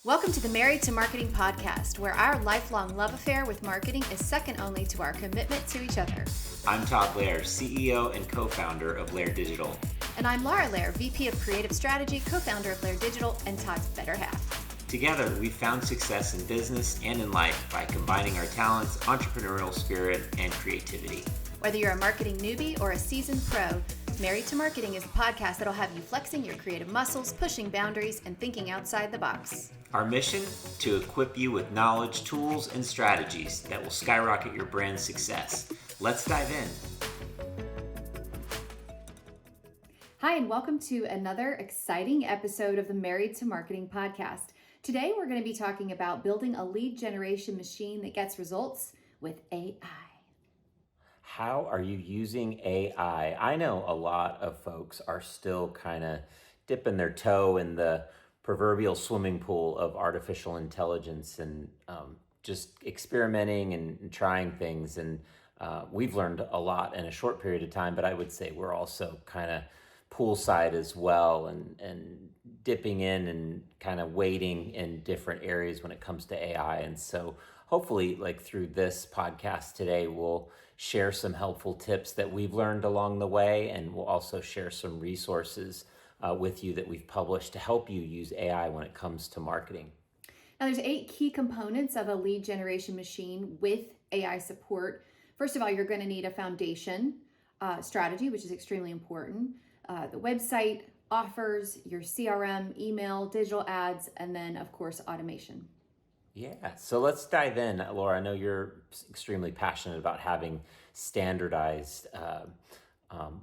Welcome to the Married to Marketing podcast, where our lifelong love affair with marketing is second only to our commitment to each other. I'm Todd LAIRE, CEO and co-founder of LAIRE Digital. And I'm Laura LAIRE, VP of Creative Strategy, co-founder of LAIRE Digital, and Todd's better half. Together, we've found success in business and in life by combining our talents, entrepreneurial spirit, and creativity. Whether you're a marketing newbie or a seasoned pro, Married to Marketing is a podcast that'll have you flexing your creative muscles, pushing boundaries, and thinking outside the box. Our mission? To equip you with knowledge, tools, and strategies that will skyrocket your brand's success. Let's dive in. Hi, and welcome to another exciting episode of the Married to Marketing podcast. Today, we're going to be talking about building a lead generation machine that gets results with AI. How are you using AI? I know a lot of folks are still kind of dipping their toe in the proverbial swimming pool of artificial intelligence and just experimenting and trying things. And we've learned a lot in a short period of time, but I would say we're also kind of poolside as well and dipping in and kind of wading in different areas when it comes to AI. And so hopefully, like through this podcast today, we'll share some helpful tips that we've learned along the way, and we'll also share some resources with you that we've published to help you use AI when it comes to marketing. Now, there's 8 key components of a lead generation machine with AI support. First of all, you're going to need a foundation strategy, which is extremely important. The website, offers, your CRM, email, digital ads, and then, of course, automation. Yeah, so let's dive in. Laura, I know you're extremely passionate about having standardized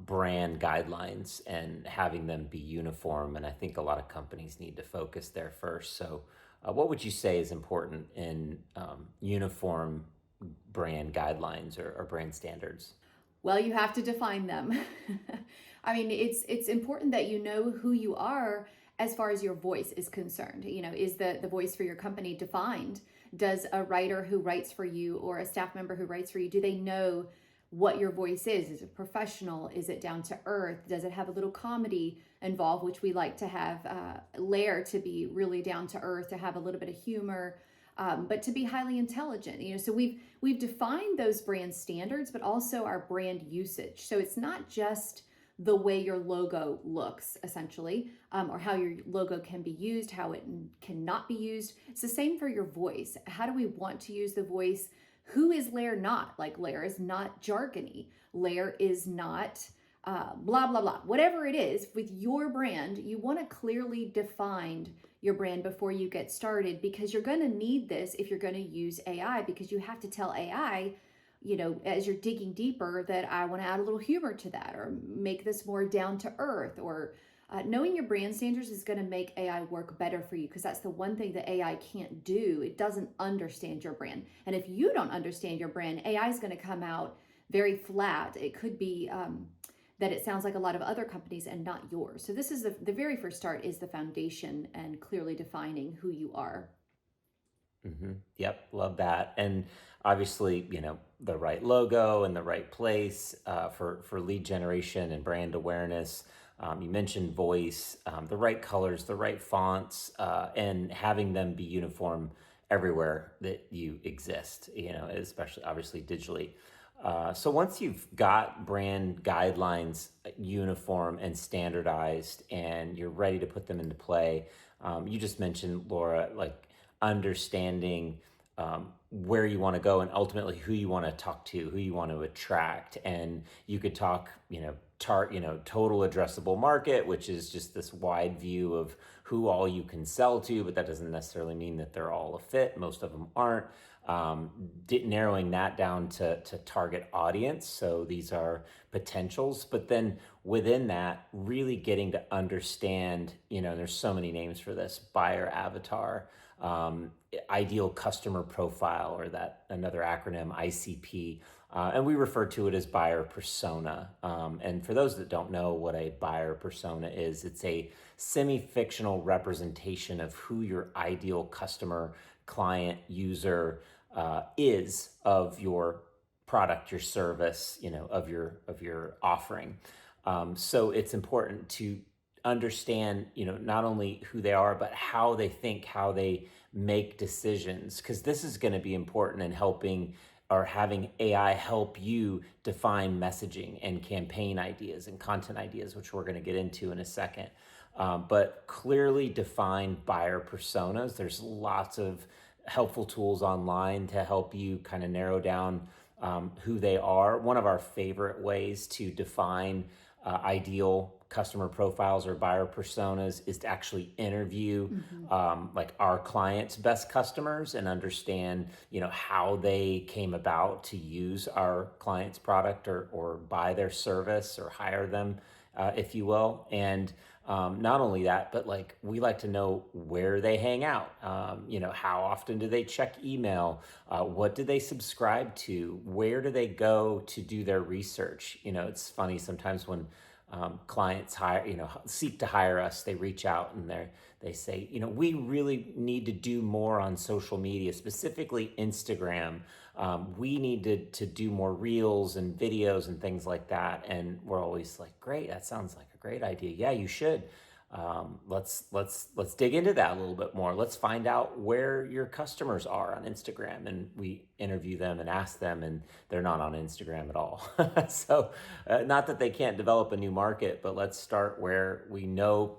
brand guidelines and having them be uniform, and I think a lot of companies need to focus there first. So what would you say is important in uniform brand guidelines or brand standards? Well, you have to define them. I mean, it's important that you know who you are as far as your voice is concerned. You know, is the voice for your company defined? Does a writer who writes for you or a staff member who writes for you, do they know what your voice is? Is it professional? Is it down to earth? Does it have a little comedy involved, which we like to have LAIRE to be really down to earth, to have a little bit of humor, but to be highly intelligent. You know, so we've defined those brand standards, but also our brand usage. So it's not just the way your logo looks, essentially, or how your logo can be used, how it cannot be used. It's the same for your voice. How do we want to use the voice? Who is LAIRE not? Like, LAIRE is not jargony. LAIRE is not blah, blah, blah. Whatever it is, with your brand, you want to clearly define your brand before you get started, because you're going to need this if you're going to use AI, because you have to tell AI, you know, as you're digging deeper, that I want to add a little humor to that, or make this more down to earth, or knowing your brand standards is going to make AI work better for you, because that's the one thing that AI can't do. It doesn't understand your brand. And if you don't understand your brand, AI is going to come out very flat. It could be that it sounds like a lot of other companies and not yours. So this is the very first start, is the foundation and clearly defining who you are. Mm-hmm. Yep, love that. And obviously, you know, the right logo in the right place for lead generation and brand awareness. You mentioned voice, the right colors, the right fonts, and having them be uniform everywhere that you exist, you know, especially obviously digitally. So once you've got brand guidelines uniform and standardized and you're ready to put them into play, you just mentioned, Laura, like understanding where you want to go and ultimately who you want to talk to, who you want to attract. And you could talk, total addressable market, which is just this wide view of who all you can sell to, but that doesn't necessarily mean that they're all a fit. Most of them aren't. Narrowing that down to target audience. So these are potentials, but then within that, really getting to understand, you know, there's so many names for this: buyer avatar, ideal customer profile, or that another acronym, ICP. And we refer to it as buyer persona. And for those that don't know what a buyer persona is, it's a semi-fictional representation of who your ideal customer, client, user is of your product, your service, you know, of your offering. So it's important to understand, not only who they are, but how they think, how they make decisions, because this is going to be important in helping or having AI help you define messaging and campaign ideas and content ideas, which we're going to get into in a second. But clearly defined buyer personas. There's lots of helpful tools online to help you kind of narrow down who they are. One of our favorite ways to define ideal customer profiles or buyer personas is to actually interview like our clients' best customers and understand, how they came about to use our client's product or buy their service or hire them, if you will. And not only that, but like we like to know where they hang out. How often do they check email? What do they subscribe to? Where do they go to do their research? It's funny sometimes when clients seek to hire us, they reach out and they say, we really need to do more on social media, specifically Instagram. We need to do more reels and videos and things like that. And we're always like, great, that sounds like a great idea. Yeah, you should. Let's dig into that a little bit more. Let's find out where your customers are on Instagram, and we interview them and ask them, and they're not on Instagram at all. So, not that they can't develop a new market, but let's start where we know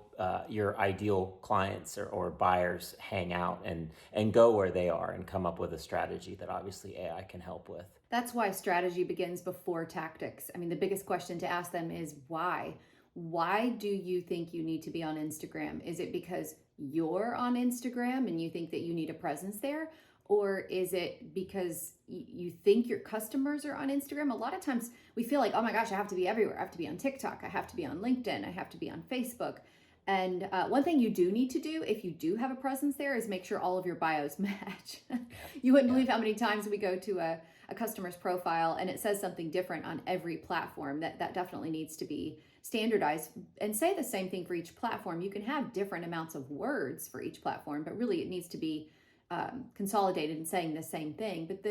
your ideal clients or buyers hang out, and go where they are and come up with a strategy that obviously AI can help with. That's why strategy begins before tactics. I mean, the biggest question to ask them is why? Why do you think you need to be on Instagram? Is it because you're on Instagram and you think that you need a presence there? Or is it because you think your customers are on Instagram? A lot of times we feel like, oh my gosh, I have to be everywhere. I have to be on TikTok. I have to be on LinkedIn. I have to be on Facebook. And one thing you do need to do if you do have a presence there is make sure all of your bios match. You wouldn't believe how many times we go to a customer's profile and it says something different on every platform. That definitely needs to be standardized, and say the same thing for each platform. You can have different amounts of words for each platform, but really it needs to be consolidated and saying the same thing. But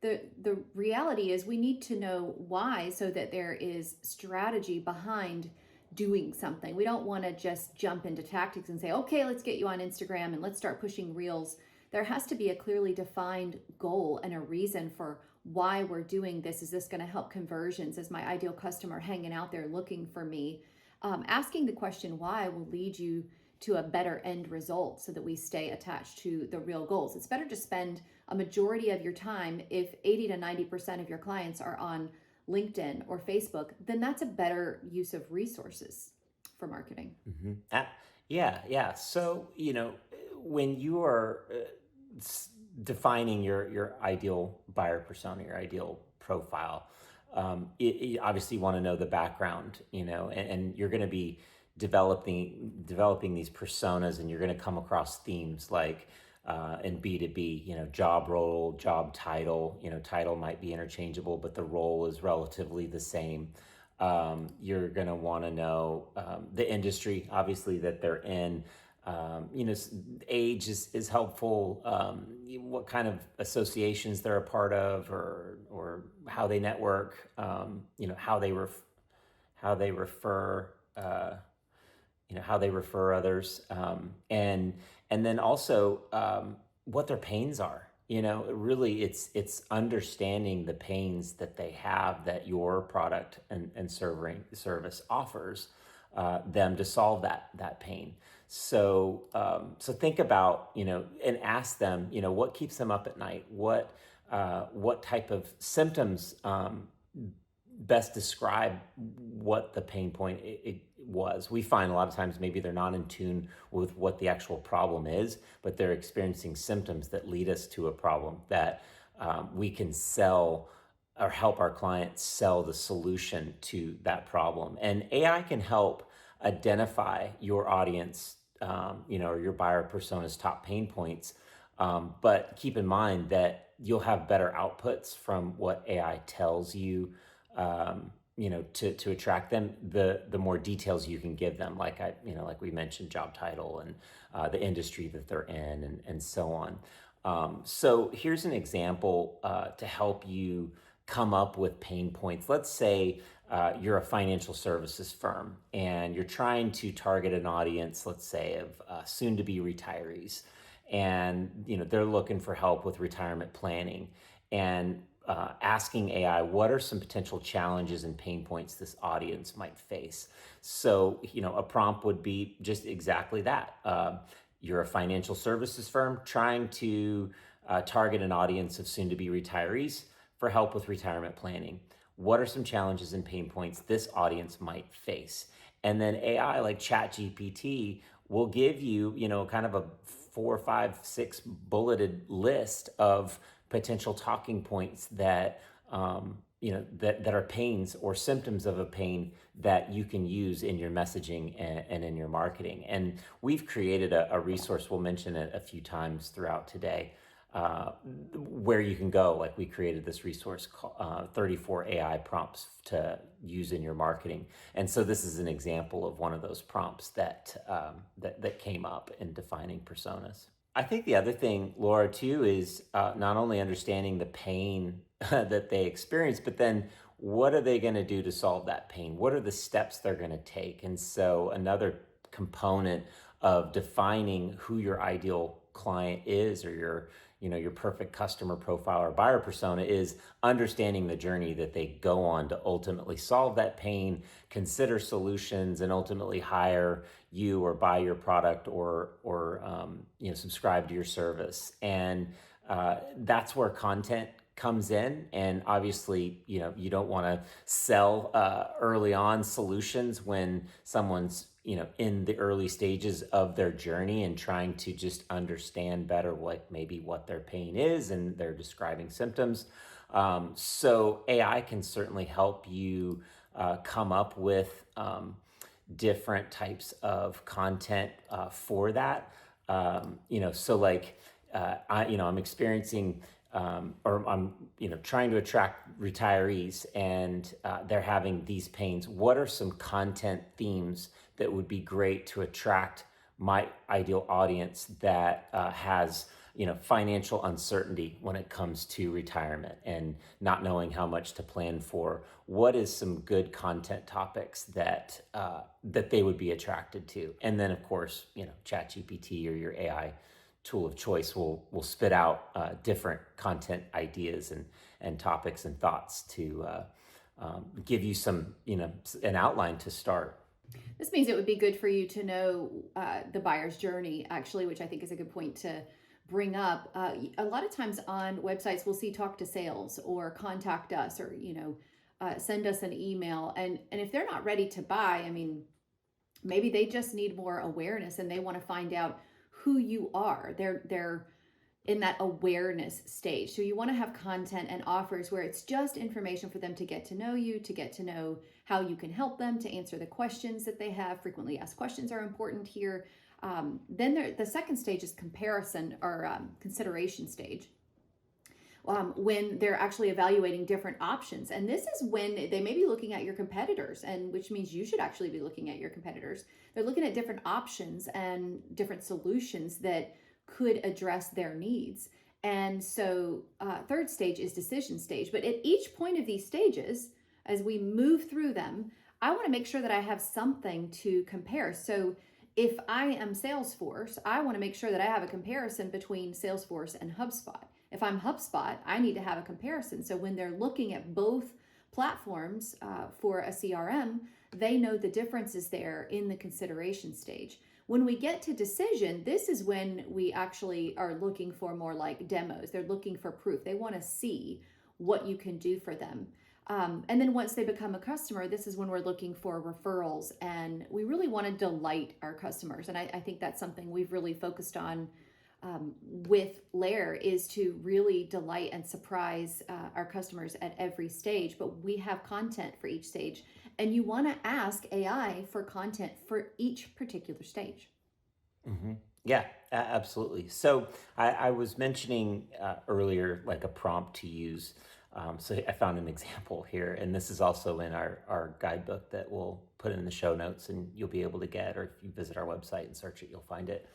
the reality is we need to know why, so that there is strategy behind doing something. We don't want to just jump into tactics and say, okay, let's get you on Instagram and let's start pushing reels. There has to be a clearly defined goal and a reason for why we're doing this. Is this going to help conversions? Is my ideal customer hanging out there looking for me? Asking the question why will lead you to a better end result, so that we stay attached to the real goals. It's better to spend a majority of your time, if 80 to 90% of your clients are on LinkedIn or Facebook, then that's a better use of resources for marketing. Yeah. So, when you are defining your ideal buyer persona, your ideal profile, you obviously want to know the background, and you're going to be developing these personas, and you're going to come across themes like in B2B, job role, job title. Title might be interchangeable, but the role is relatively the same. You're going to want to know the industry, obviously, that they're in. Age is helpful. What kind of associations they're a part of, or how they network. How they refer. How they refer others, and then also what their pains are. Really, it's understanding the pains that they have, that your product and service offers them to solve that pain. So think about, and ask them, what keeps them up at night, what type of symptoms best describe what the pain point it was. We find a lot of times maybe they're not in tune with what the actual problem is, but they're experiencing symptoms that lead us to a problem that we can sell or help our clients sell the solution to that problem. And AI can help identify your audience, or your buyer persona's top pain points. But keep in mind that you'll have better outputs from what AI tells you, to attract them, the more details you can give them, like we mentioned, job title and the industry that they're in, and so on. So here's an example to help you come up with pain points. Let's say you're a financial services firm and you're trying to target an audience, let's say, of soon-to-be retirees, and they're looking for help with retirement planning, and asking AI, what are some potential challenges and pain points this audience might face? So, a prompt would be just exactly that. You're a financial services firm trying to target an audience of soon to be retirees for help with retirement planning. What are some challenges and pain points this audience might face? And then AI like ChatGPT will give you, kind of a 4, 5, 6 bulleted list of potential talking points that that are pains or symptoms of a pain that you can use in your messaging and in your marketing. And we've created a resource, we'll mention it a few times throughout today, where you can go. Like, we created this resource called 34 AI prompts to use in your marketing. And so this is an example of one of those prompts that came up in defining personas. I think the other thing, Laura, too, is not only understanding the pain that they experience, but then what are they going to do to solve that pain? What are the steps they're going to take? And so another component of defining who your ideal client is, or your perfect customer profile or buyer persona, is understanding the journey that they go on to ultimately solve that pain, consider solutions, and ultimately hire you or buy your product or subscribe to your service. And that's where content comes in. And obviously, you don't want to sell early on solutions when someone's in the early stages of their journey and trying to just understand better what their pain is, and they're describing symptoms. So AI can certainly help you come up with different types of content for that. So like I'm experiencing or I'm trying to attract retirees, and they're having these pains. What are some content themes that would be great to attract my ideal audience that has financial uncertainty when it comes to retirement and not knowing how much to plan for? What is some good content topics that they would be attracted to? And then, of course, ChatGPT or your AI tool of choice will spit out different content ideas and topics and thoughts to give you some an outline to start. This means it would be good for you to know the buyer's journey, actually, which I think is a good point to bring up. A lot of times on websites, we'll see talk to sales or contact us, or send us an email. And if they're not ready to buy, I mean, maybe they just need more awareness and they want to find out who you are. They're in that awareness stage. So you want to have content and offers where it's just information for them to get to know you, to get to know how you can help them, to answer the questions that they have. Frequently asked questions are important here. Then the second stage is comparison, or consideration stage, when they're actually evaluating different options. And this is when they may be looking at your competitors, and which means you should actually be looking at your competitors. They're looking at different options and different solutions that could address their needs. And so third stage is decision stage. But at each point of these stages, as we move through them, I want to make sure that I have something to compare. So if I am Salesforce, I want to make sure that I have a comparison between Salesforce and HubSpot. If I'm HubSpot, I need to have a comparison. So when they're looking at both platforms for a CRM, they know the differences there in the consideration stage. When we get to decision, this is when we actually are looking for more like demos. They're looking for proof. They want to see what you can do for them. And then once they become a customer, this is when we're looking for referrals, and we really want to delight our customers. And I think that's something we've really focused on with LAIRE, is to really delight and surprise our customers at every stage. But we have content for each stage, and you want to ask AI for content for each particular stage. Mm-hmm. Yeah, absolutely. So I was mentioning earlier, like a prompt to use. So I found an example here, and this is also in our guidebook that we'll put in the show notes, and you'll be able to get, or if you visit our website and search it, you'll find it.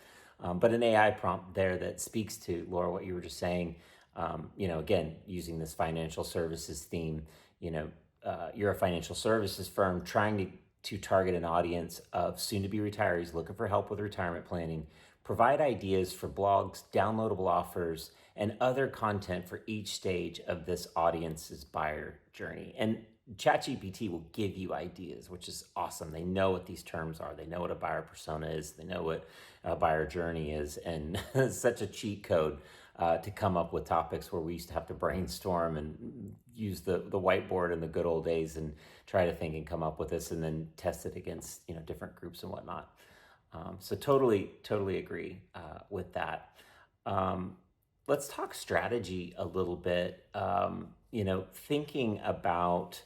But an AI prompt there that speaks to, Laura, what you were just saying. Again, using this financial services theme, you're a financial services firm trying to target an audience of soon-to-be retirees looking for help with retirement planning. Provide ideas for blogs, downloadable offers, and other content for each stage of this audience's buyer journey. And ChatGPT will give you ideas, which is awesome. They know what these terms are. They know what a buyer persona is. They know what a buyer journey is. And it's such a cheat code to come up with topics where we used to have to brainstorm and use the whiteboard in the good old days and try to think and come up with this and then test it against different groups and whatnot. So totally agree with that. Let's talk strategy a little bit. Thinking about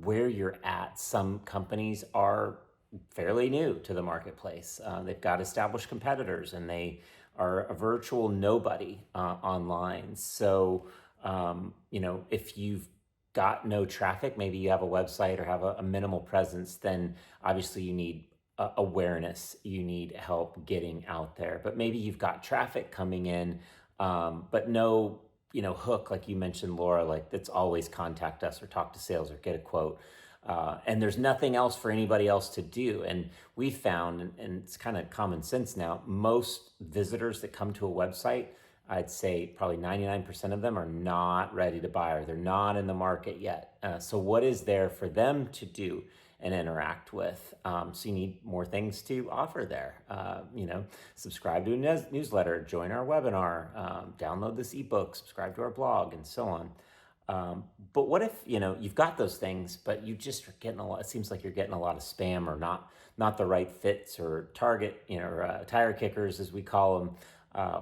where you're at. Some companies are fairly new to the marketplace. They've got established competitors and they are a virtual nobody online. So, if you've got no traffic, maybe you have a website or have a minimal presence, then obviously you need awareness. You need help getting out there. But maybe you've got traffic coming in, but no hook, like you mentioned, Laura, like it's always contact us or talk to sales or get a quote. And there's nothing else for anybody else to do. And we found, and it's kind of common sense now, most visitors that come to a website, I'd say probably 99% of them are not ready to buy or they're not in the market yet. So what is there for them to do and interact with? So you need more things to offer there. Subscribe to a newsletter, join our webinar, download this ebook, subscribe to our blog, and so on. But what if you've got those things, but you just are getting a lot? It seems like you're getting a lot of spam or not the right fits or target, tire kickers as we call them,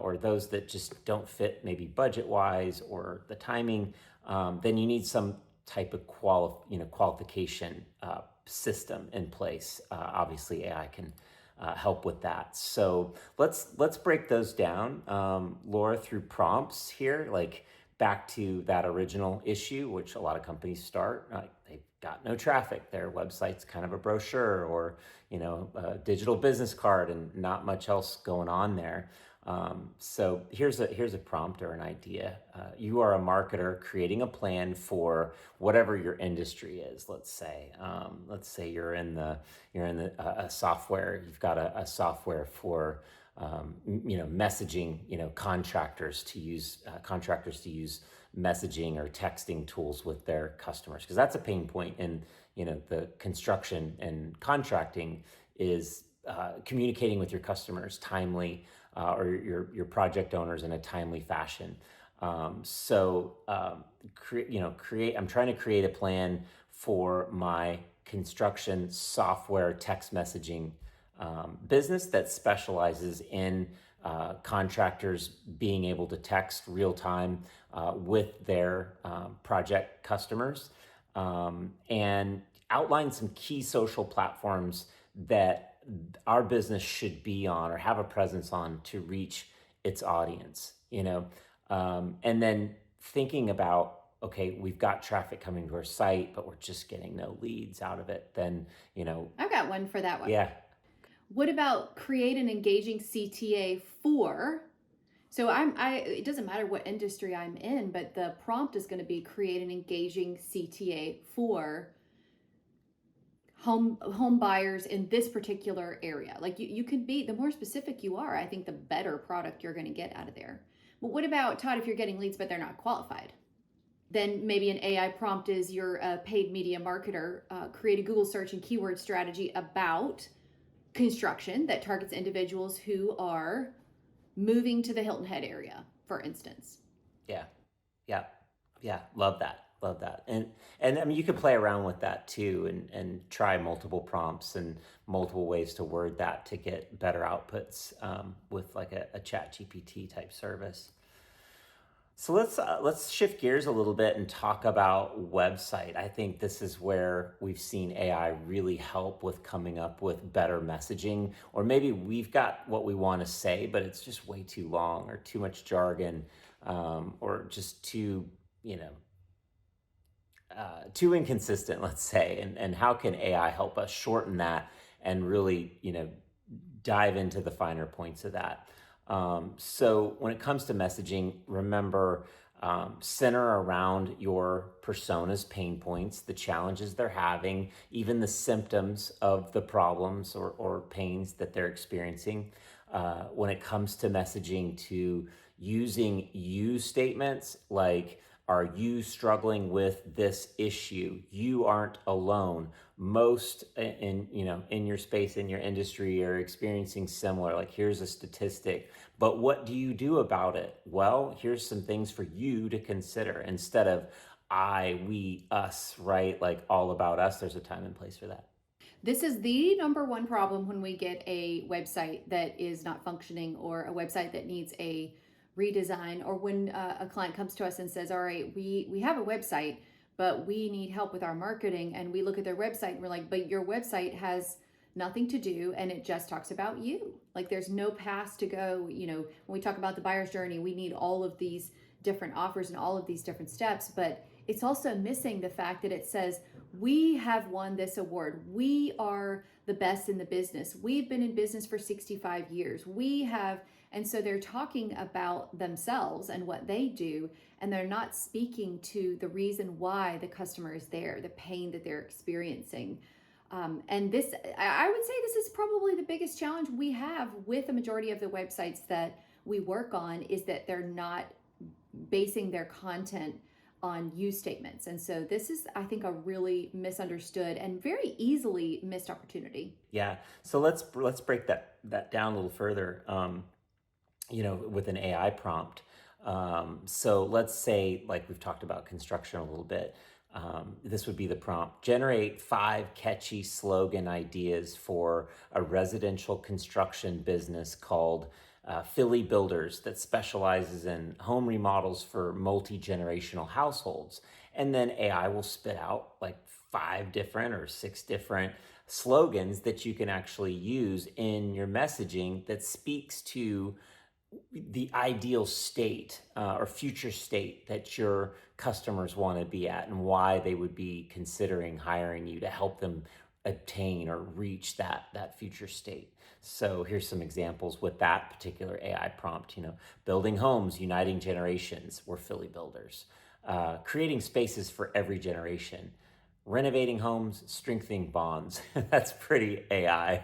or those that just don't fit maybe budget wise or the timing. Then you need some type of qualification system in place. Obviously, AI can help with that. So let's break those down, Laura, through prompts here, like back to that original issue, which a lot of companies start. They've got no traffic. Their website's kind of a brochure or a digital business card, and not much else going on there. So here's a prompt or an idea. You are a marketer creating a plan for whatever your industry is. Let's say you're in a software. You've got a software for messaging. Contractors to use messaging or texting tools with their customers, because that's a pain point in the construction and contracting is communicating with your customers timely. Or your project owners in a timely fashion. I'm trying to create a plan for my construction software text messaging business that specializes in contractors being able to text real time with their project customers, and outline some key social platforms that our business should be on or have a presence on to reach its audience, and then thinking about, okay, we've got traffic coming to our site, but we're just getting no leads out of it. Then, I've got one for that one. Yeah. What about create an engaging CTA for? So it doesn't matter what industry I'm in, but the prompt is going to be create an engaging CTA for home buyers in this particular area. Like you could be, the more specific you are, I think the better product you're going to get out of there. But what about, Todd, if you're getting leads but they're not qualified? Then maybe an AI prompt is you're a paid media marketer, create a Google search and keyword strategy about construction that targets individuals who are moving to the Hilton Head area, for instance. Yeah. Love that. And I mean, you could play around with that too and try multiple prompts and multiple ways to word that to get better outputs with like a ChatGPT type service. So let's shift gears a little bit and talk about website. I think this is where we've seen AI really help with coming up with better messaging, or maybe we've got what we want to say, but it's just way too long or too much jargon, or just too inconsistent, let's say. And how can AI help us shorten that and really dive into the finer points of that? So when it comes to messaging, remember, center around your persona's pain points, the challenges they're having, even the symptoms of the problems or pains that they're experiencing. When it comes to messaging, to using you statements like, are you struggling with this issue? You aren't alone. Most in your space, in your industry, are experiencing similar. Like, here's a statistic, but what do you do about it? Well, here's some things for you to consider, instead of I, we, us, right? Like, all about us. There's a time and place for that. This is the number one problem when we get a website that is not functioning, or a website that needs a redesign, or when a client comes to us and says, all right, we have a website, but we need help with our marketing. And we look at their website and we're like, but your website has nothing to do, and it just talks about you. Like, there's no path to go. When we talk about the buyer's journey, we need all of these different offers and all of these different steps, but it's also missing the fact that it says, we have won this award. We are the best in the business. We've been in business for 65 years. We have, and so they're talking about themselves and what they do, and they're not speaking to the reason why the customer is there, the pain that they're experiencing. And this, I would say, this is probably the biggest challenge we have with the majority of the websites that we work on, is that they're not basing their content on use statements. And so this is, I think, a really misunderstood and very easily missed opportunity. Yeah. So let's break that down a little further. With an AI prompt. So let's say, like we've talked about construction a little bit. This would be the prompt: generate 5 catchy slogan ideas for a residential construction business called Philly Builders, that specializes in home remodels for multi-generational households. And then AI will spit out like 5 different or 6 different slogans that you can actually use in your messaging that speaks to the ideal state or future state that your customers want to be at, and why they would be considering hiring you to help them obtain or reach that future state. So here's some examples with that particular AI prompt. Building homes, uniting generations, we're Philly Builders. Creating spaces for every generation. Renovating homes, strengthening bonds. That's pretty AI.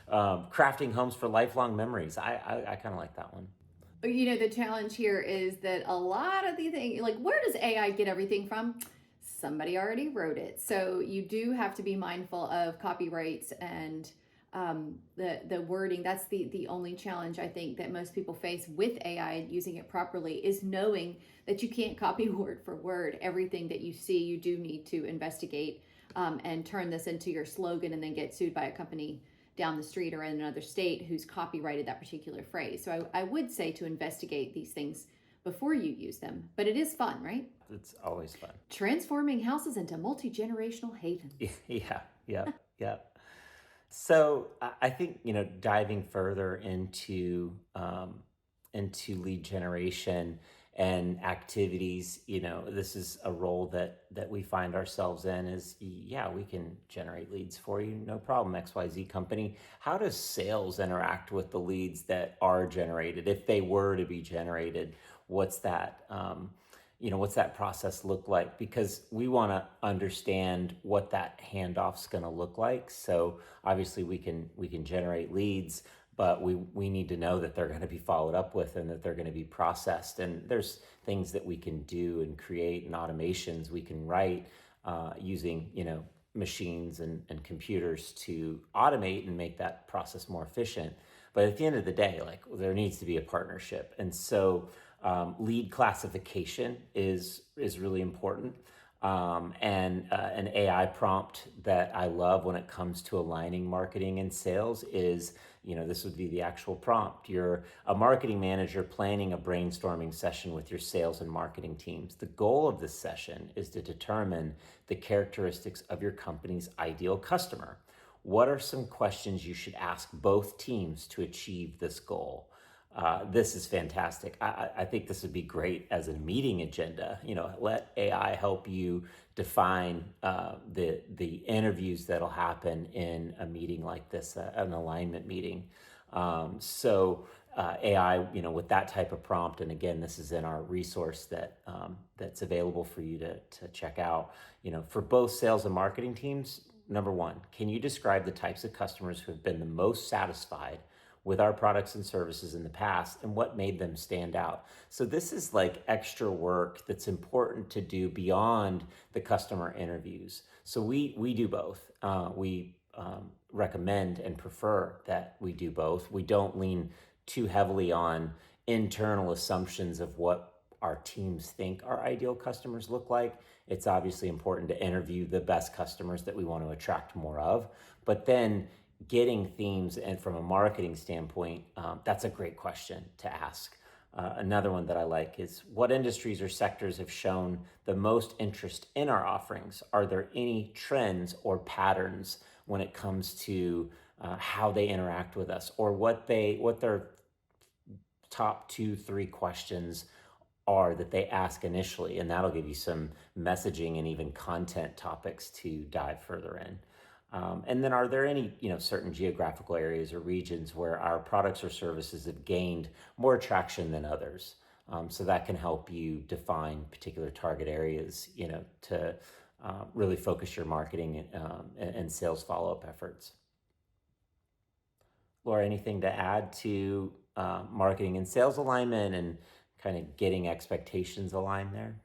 Crafting homes for lifelong memories. I kind of like that one. The challenge here is that a lot of the things, like, where does AI get everything from? Somebody already wrote it. So you do have to be mindful of copyrights and the wording. That's the only challenge, I think, that most people face with AI and using it properly, is knowing that you can't copy word for word everything that you see. You do need to investigate and turn this into your slogan, and then get sued by a company down the street or in another state who's copyrighted that particular phrase. So I would say to investigate these things before you use them. But it is fun, right? It's always fun. Transforming houses into multi-generational havens. Yeah. So I think, diving further into lead generation and activities, this is a role that we find ourselves in. Is, yeah, we can generate leads for you, no problem, XYZ company. How does sales interact with the leads that are generated, if they were to be generated? What's that process look like? Because we want to understand what that handoff's going to look like. So obviously we can generate leads, but we need to know that they're going to be followed up with, and that they're going to be processed. And there's things that we can do and create, and automations we can write using machines and computers to automate and make that process more efficient. But at the end of the day, like, there needs to be a partnership. And so lead classification is really important. And an AI prompt that I love when it comes to aligning marketing and sales is, this would be the actual prompt. You're a marketing manager planning a brainstorming session with your sales and marketing teams. The goal of this session is to determine the characteristics of your company's ideal customer. What are some questions you should ask both teams to achieve this goal? This is fantastic. I think this would be great as a meeting agenda. Let AI help you define the interviews that'll happen in a meeting like this, an alignment meeting. So AI, with that type of prompt. And again, this is in our resource that's available for you to check out. For both sales and marketing teams, number one, can you describe the types of customers who have been the most satisfied with our products and services in the past and what made them stand out? So this is like extra work that's important to do beyond the customer interviews. So we do both. We recommend and prefer that we do both. We don't lean too heavily on internal assumptions of what our teams think our ideal customers look like. It's obviously important to interview the best customers that we want to attract more of, but then getting themes, and from a marketing standpoint, that's a great question to ask. Another one that I like is, what industries or sectors have shown the most interest in our offerings? Are there any trends or patterns when it comes to how they interact with us, or what their top 2-3 questions are that they ask initially? And that'll give you some messaging and even content topics to dive further in. And then, are there any certain geographical areas or regions where our products or services have gained more traction than others? So that can help you define particular target areas, to really focus your marketing and sales follow-up efforts. Laura, anything to add to marketing and sales alignment and kind of getting expectations aligned there?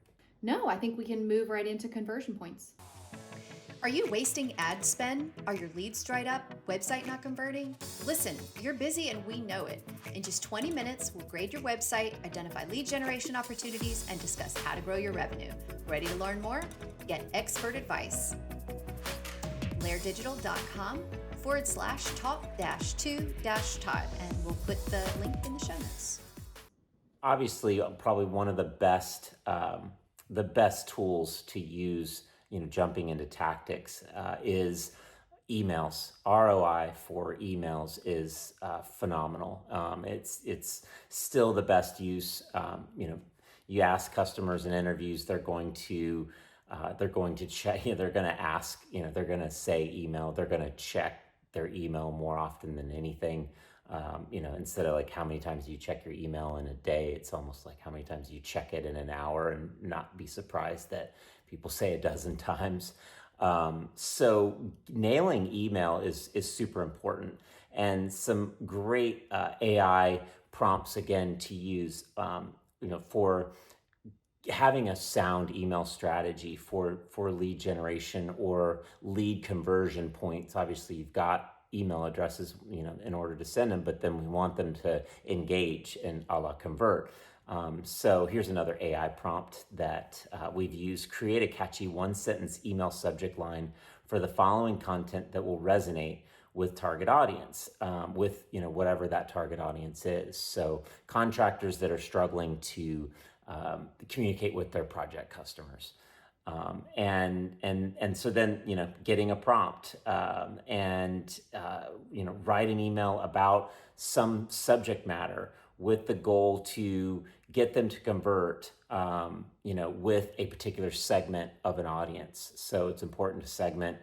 No, I think we can move right into conversion points. Are you wasting ad spend? Are your leads dried up? Website not converting? Listen, you're busy and we know it. In just 20 minutes, we'll grade your website, identify lead generation opportunities, and discuss how to grow your revenue. Ready to learn more? Get expert advice. LAIREdigital.com/talk-to-Todd, and we'll put the link in the show notes. Obviously, probably one of the best tools to use, jumping into tactics, is emails. ROI for emails is phenomenal. It's still the best use. You ask customers in interviews, they're going to check. They're going to ask. They're going to say email. They're going to check their email more often than anything. Instead of like how many times do you check your email in a day, it's almost like how many times do you check it in an hour, and not be surprised that people say a dozen times. So nailing email is super important, and some great AI prompts again to use, for having a sound email strategy for lead generation or lead conversion points. Obviously, you've got email addresses, in order to send them, but then we want them to engage and a la convert. So here's another AI prompt that we've used. Create a catchy one-sentence email subject line for the following content that will resonate with target audience, with whatever that target audience is. So contractors that are struggling to communicate with their project customers. And so then, getting a prompt, and write an email about some subject matter with the goal to get them to convert, with a particular segment of an audience. So it's important to segment,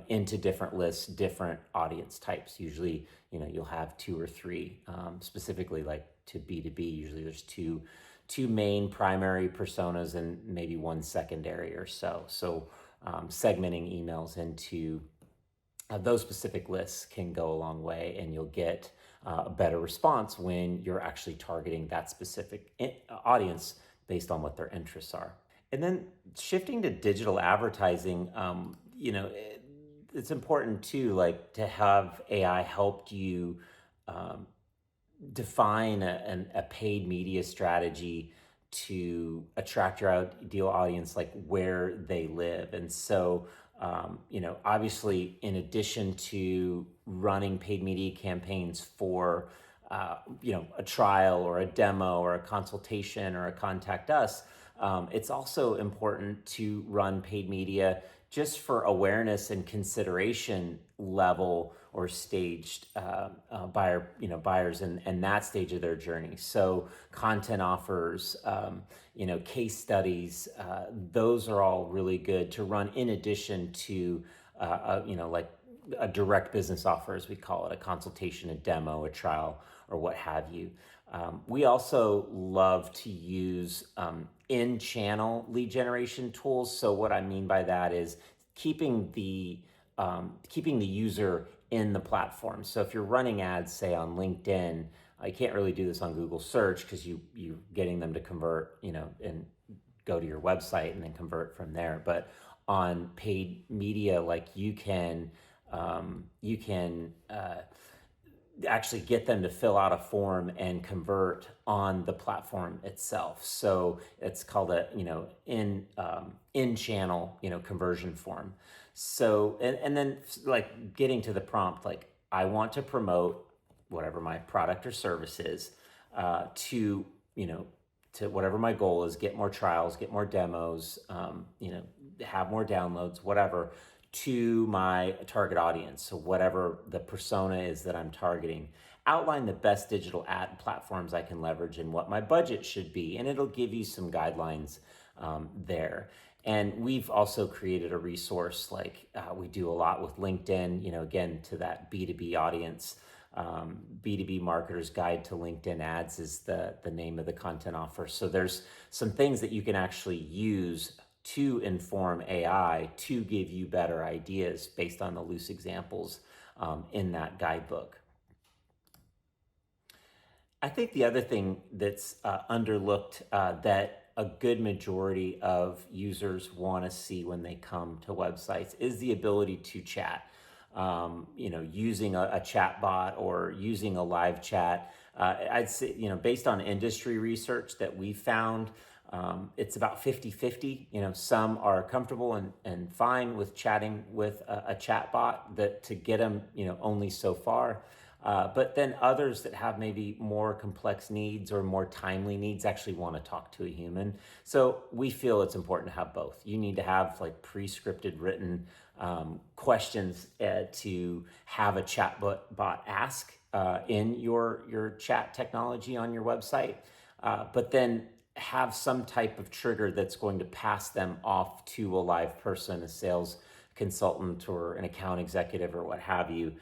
into different lists, different audience types. Usually, you'll have 2 or 3, specifically like to B2B. Usually there's two main primary personas and maybe one secondary or so. So segmenting emails into those specific lists can go a long way, and you'll get a better response when you're actually targeting that specific audience based on what their interests are. And then shifting to digital advertising, it's important too, like to have AI help you define a paid media strategy to attract your ideal audience, like where they live. And so, obviously, in addition to running paid media campaigns for, a trial or a demo or a consultation or a contact us, it's also important to run paid media just for awareness and consideration level or staged buyers and that stage of their journey. So content offers, case studies, those are all really good to run in addition to, like a direct business offer, as we call it, a consultation, a demo, a trial, or what have you. We also love to use in-channel lead generation tools. So what I mean by that is keeping the user in the platform. So if you're running ads, say on LinkedIn, I can't really do this on Google search because you're getting them to convert, and go to your website and then convert from there. But on paid media, like you can actually get them to fill out a form and convert on the platform itself. So it's called a in channel conversion form. So and then like getting to the prompt, like I want to promote whatever my product or service is, to to whatever my goal is, get more trials, get more demos, have more downloads, whatever, to my target audience. So whatever the persona is that I'm targeting, outline the best digital ad platforms I can leverage and what my budget should be. And it'll give you some guidelines there. And we've also created a resource, like we do a lot with LinkedIn, again, to that B2B audience. B2B Marketer's Guide to LinkedIn Ads is the name of the content offer. So there's some things that you can actually use to inform AI to give you better ideas based on the loose examples in that guidebook. I think the other thing that's underlooked that a good majority of users want to see when they come to websites is the ability to chat. Using a chat bot or using a live chat. I'd say, based on industry research that we found, it's about 50-50. Some are comfortable and fine with chatting with a chat bot to get them, only so far. But then others that have maybe more complex needs or more timely needs actually want to talk to a human. So we feel it's important to have both. You need to have like pre-scripted written questions to have a chat bot ask in your chat technology on your website, but then have some type of trigger that's going to pass them off to a live person, a sales consultant or an account executive or what have you,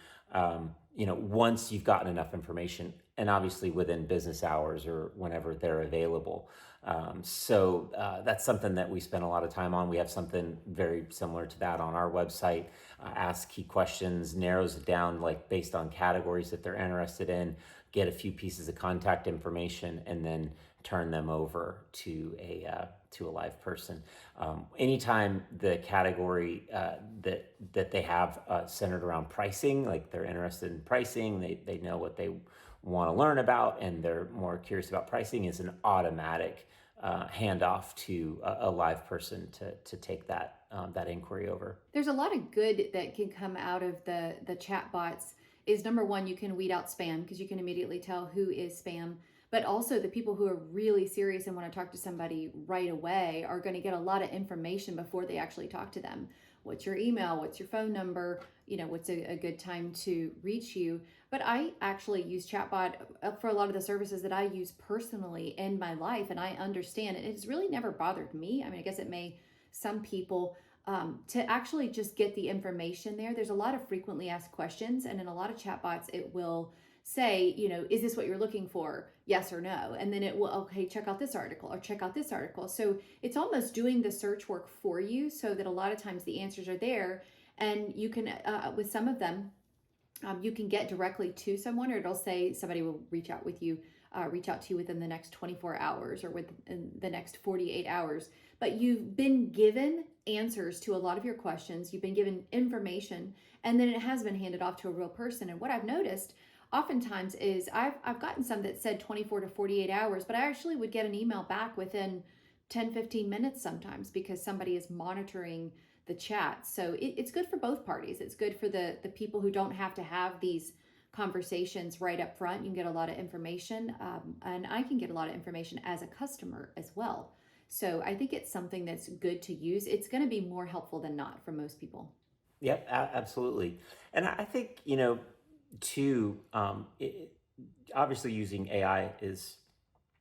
once you've gotten enough information, and obviously within business hours or whenever they're available. So that's something that we spend a lot of time on. We have something very similar to that on our website. Ask key questions, narrows it down like based on categories that they're interested in, get a few pieces of contact information, and then turn them over to a live person. Anytime the category that they have centered around pricing, like they're interested in pricing, they know what they want to learn about, and they're more curious about pricing, is an automatic handoff to a live person to take that inquiry over. There's a lot of good that can come out of the chat bots. Is number one, you can weed out spam because you can immediately tell who is spam. But also the people who are really serious and want to talk to somebody right away are going to get a lot of information before they actually talk to them. What's your email? What's your phone number? What's a good time to reach you? But I actually use chatbot for a lot of the services that I use personally in my life, and I understand it. It's really never bothered me. I mean, I guess it may some people, to actually just get the information there. There's a lot of frequently asked questions, and in a lot of chatbots, it will say, is this what you're looking for? Yes or no. And then it will, okay, check out this article or check out this article. So it's almost doing the search work for you, so that a lot of times the answers are there, and you can, with some of them, you can get directly to someone, or it'll say somebody will reach out to you within the next 24 hours or within the next 48 hours. But you've been given answers to a lot of your questions. You've been given information, and then it has been handed off to a real person. And what I've noticed oftentimes is I've gotten some that said 24 to 48 hours, but I actually would get an email back within 10, 15 minutes sometimes, because somebody is monitoring the chat. So it's good for both parties. It's good for the people who don't have to have these conversations right up front. You can get a lot of information, and I can get a lot of information as a customer as well. So I think it's something that's good to use. It's going to be more helpful than not for most people. Yep, absolutely. And I think, too, obviously using AI is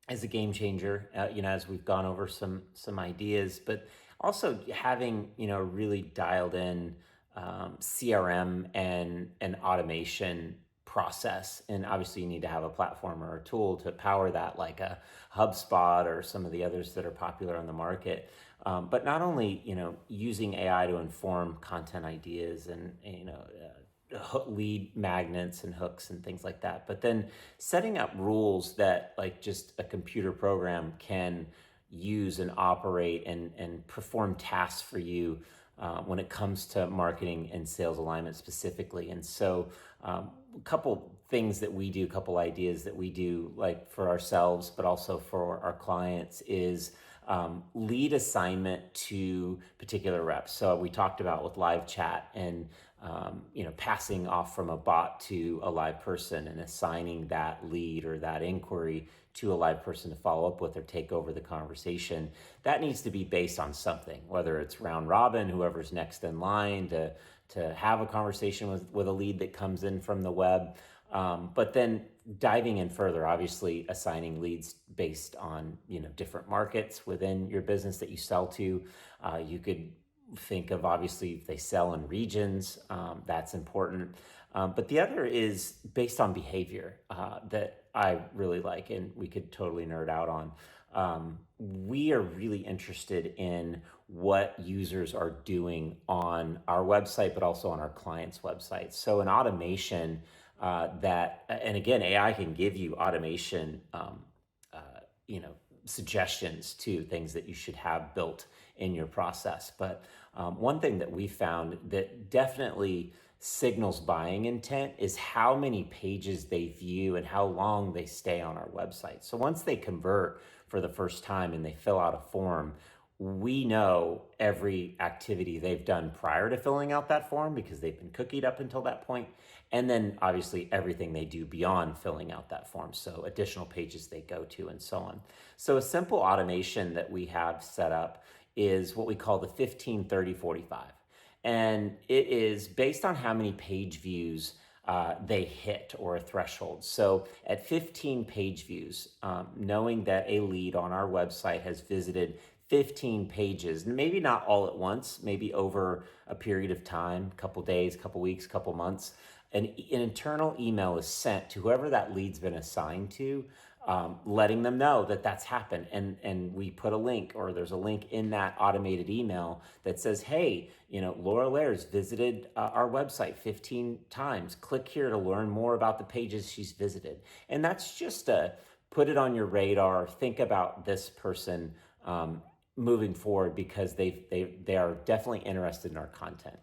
a game changer, as we've gone over some ideas, but also having, really dialed in CRM and an automation process. And obviously, you need to have a platform or a tool to power that, like a HubSpot or some of the others that are popular on the market. But not only, using AI to inform content ideas and, lead magnets and hooks and things like that, but then setting up rules that like just a computer program can use and operate and perform tasks for you when it comes to marketing and sales alignment specifically. And so a couple things that we do, a couple ideas that we do, like for ourselves, but also for our clients, is lead assignment to particular reps. So we talked about with live chat and passing off from a bot to a live person and assigning that lead or that inquiry to a live person to follow up with or take over the conversation. That needs to be based on something, whether it's round robin, whoever's next in line to have a conversation with a lead that comes in from the web. But then diving in further, obviously assigning leads based on different markets within your business that you sell to. You could think of, obviously, if they sell in regions, that's important. But the other is based on behavior that I really like, and we could totally nerd out on. We are really interested in what users are doing on our website, but also on our clients' websites. So an automation and again, AI can give you automation, suggestions to things that you should have built in your process. But one thing that we found that definitely signals buying intent is how many pages they view and how long they stay on our website. So once they convert for the first time and they fill out a form, we know every activity they've done prior to filling out that form because they've been cookied up until that point. And then obviously everything they do beyond filling out that form. So additional pages they go to and so on. So a simple automation that we have set up is what we call the 15, 30, 45. And it is based on how many page views they hit or a threshold. So at 15 page views, knowing that a lead on our website has visited 15 pages, maybe not all at once, maybe over a period of time, couple days, couple weeks, couple months, an internal email is sent to whoever that lead's been assigned to, letting them know that that's happened. And we put a link, or there's a link in that automated email that says, hey, Laura LAIRE's visited our website 15 times. Click here to learn more about the pages she's visited. And that's just put it on your radar. Think about this person moving forward because they are definitely interested in our content.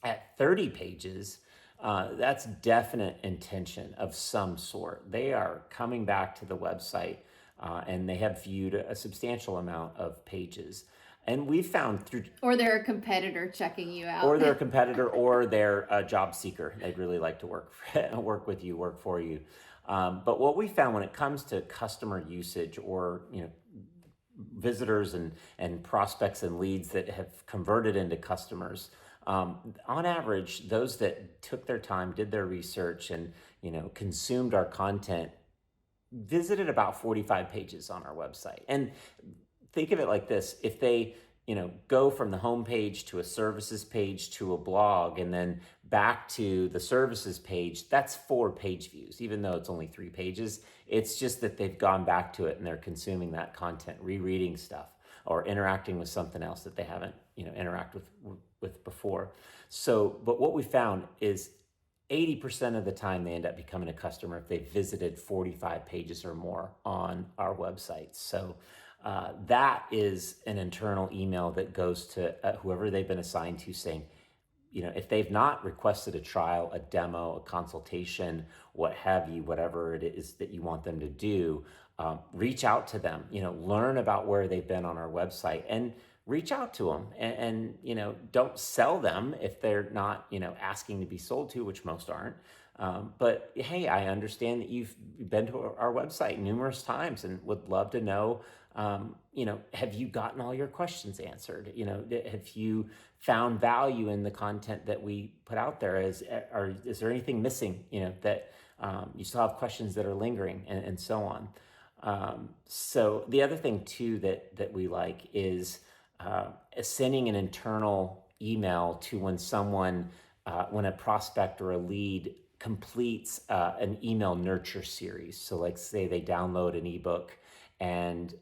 At 30 pages, that's definite intention of some sort. They are coming back to the website and they have viewed a substantial amount of pages. And we found through... Or they're a competitor checking you out. Or they're a competitor, or they're a job seeker. They'd really like to work with you, work for you. But what we found when it comes to customer usage or visitors and prospects and leads that have converted into customers, on average, those that took their time, did their research, and consumed our content, visited about 45 pages on our website. And think of it like this: if they go from the home page to a services page to a blog and then back to the services page, that's 4 page views, even though it's only 3 pages. It's just that they've gone back to it and they're consuming that content, rereading stuff, or interacting with something else that they haven't interacted with before. So, but what we found is 80% of the time they end up becoming a customer if they visited 45 pages or more on our website. So that is an internal email that goes to whoever they've been assigned to, saying, if they've not requested a trial, a demo, a consultation, what have you, whatever it is that you want them to do, reach out to them, learn about where they've been on our website and reach out to them and don't sell them if they're not, asking to be sold to, which most aren't. But hey, I understand that you've been to our website numerous times and would love to know, have you gotten all your questions answered? Have you found value in the content that we put out there? Is there anything missing, that you still have questions that are lingering and so on? So the other thing too that we like is sending an internal email to when someone, when a prospect or a lead completes an email nurture series. So like say they download an ebook and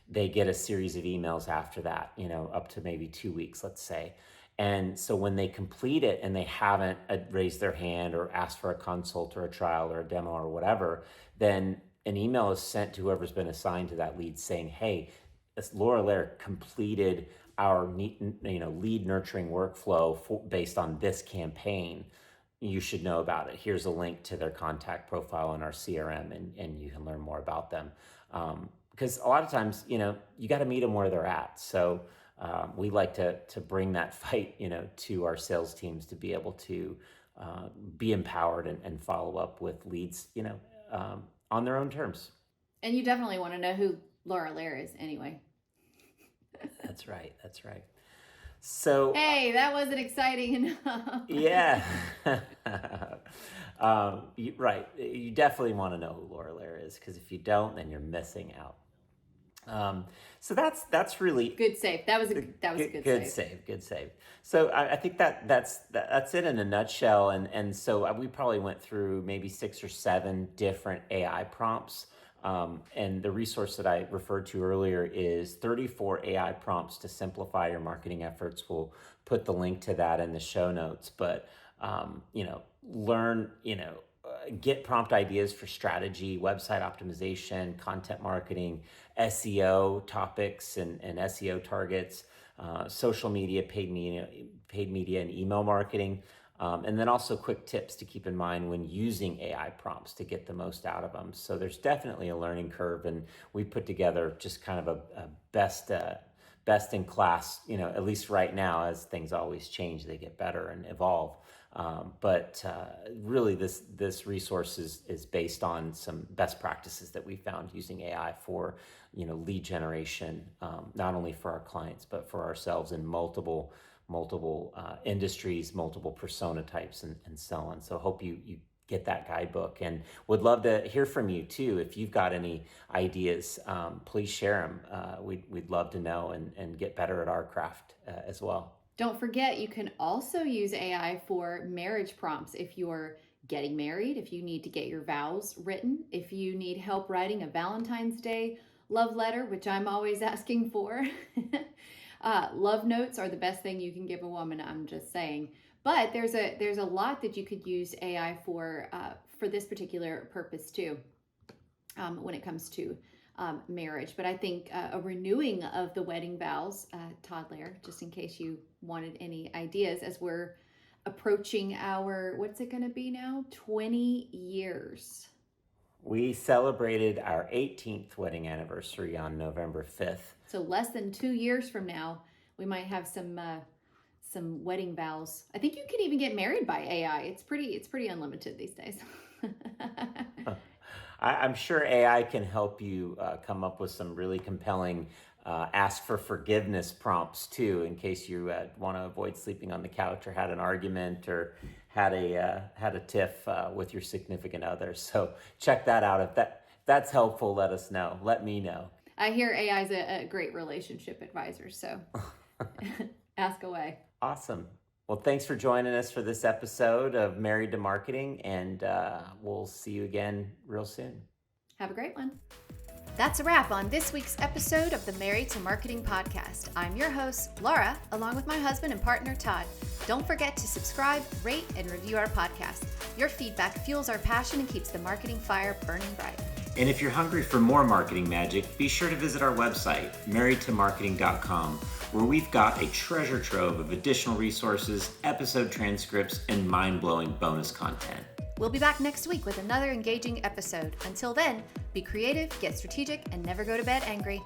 they get a series of emails after that, up to maybe 2 weeks, let's say. And so when they complete it and they haven't raised their hand or asked for a consult or a trial or a demo or whatever, then an email is sent to whoever's been assigned to that lead saying, hey, Laura LAIRE completed our lead nurturing workflow based on this campaign. You should know about it. Here's a link to their contact profile in our CRM, and you can learn more about them. Because a lot of times, you got to meet them where they're at. So we like to bring that fight, to our sales teams to be able to be empowered and follow up with leads, on their own terms. And you definitely want to know who Laura LAIRE is anyway. That's right. So hey, that wasn't exciting enough. Yeah. Right. You definitely want to know who Laura LAIRE is, because if you don't, then you're missing out. So that's really good save. That was a good save. Good save. So I think that's it in a nutshell. And so we probably went through maybe 6 or 7 different AI prompts. And the resource that I referred to earlier is 34 AI prompts to simplify your marketing efforts. We'll put the link to that in the show notes. But learn, get prompt ideas for strategy, website optimization, content marketing, SEO topics and SEO targets, social media, paid media, and email marketing. And then also quick tips to keep in mind when using AI prompts to get the most out of them. So there's definitely a learning curve, and we put together just kind of a best in class, at least right now. As things always change, they get better and evolve. But really this resource is based on some best practices that we found using AI for, lead generation, not only for our clients, but for ourselves in multiple industries, multiple persona types, and so on. So hope you get that guidebook, and would love to hear from you too. If you've got any ideas, please share them. We'd love to know and get better at our craft as well. Don't forget, you can also use AI for marriage prompts. If you're getting married, if you need to get your vows written, if you need help writing a Valentine's Day love letter, which I'm always asking for. Love notes are the best thing you can give a woman, I'm just saying. But there's a lot that you could use AI for this particular purpose too, when it comes to marriage. But I think a renewing of the wedding vows, Todd LAIRE, just in case you wanted any ideas, as we're approaching our, what's it going to be now? 20 years. We celebrated our 18th wedding anniversary on November 5th. So less than 2 years from now, we might have some wedding vows. I think you can even get married by AI. It's pretty unlimited these days. I'm sure AI can help you come up with some really compelling ask for forgiveness prompts too, in case you want to avoid sleeping on the couch or had an argument or had a tiff with your significant other. So check that out. If that's helpful, let us know. Let me know. I hear AI is a great relationship advisor, so ask away. Awesome. Well, thanks for joining us for this episode of Married to Marketing, and we'll see you again real soon. Have a great one. That's a wrap on this week's episode of the Married to Marketing podcast. I'm your host, Laura, along with my husband and partner, Todd. Don't forget to subscribe, rate, and review our podcast. Your feedback fuels our passion and keeps the marketing fire burning bright. And if you're hungry for more marketing magic, be sure to visit our website, marriedtomarketing.com, where we've got a treasure trove of additional resources, episode transcripts, and mind-blowing bonus content. We'll be back next week with another engaging episode. Until then, be creative, get strategic, and never go to bed angry.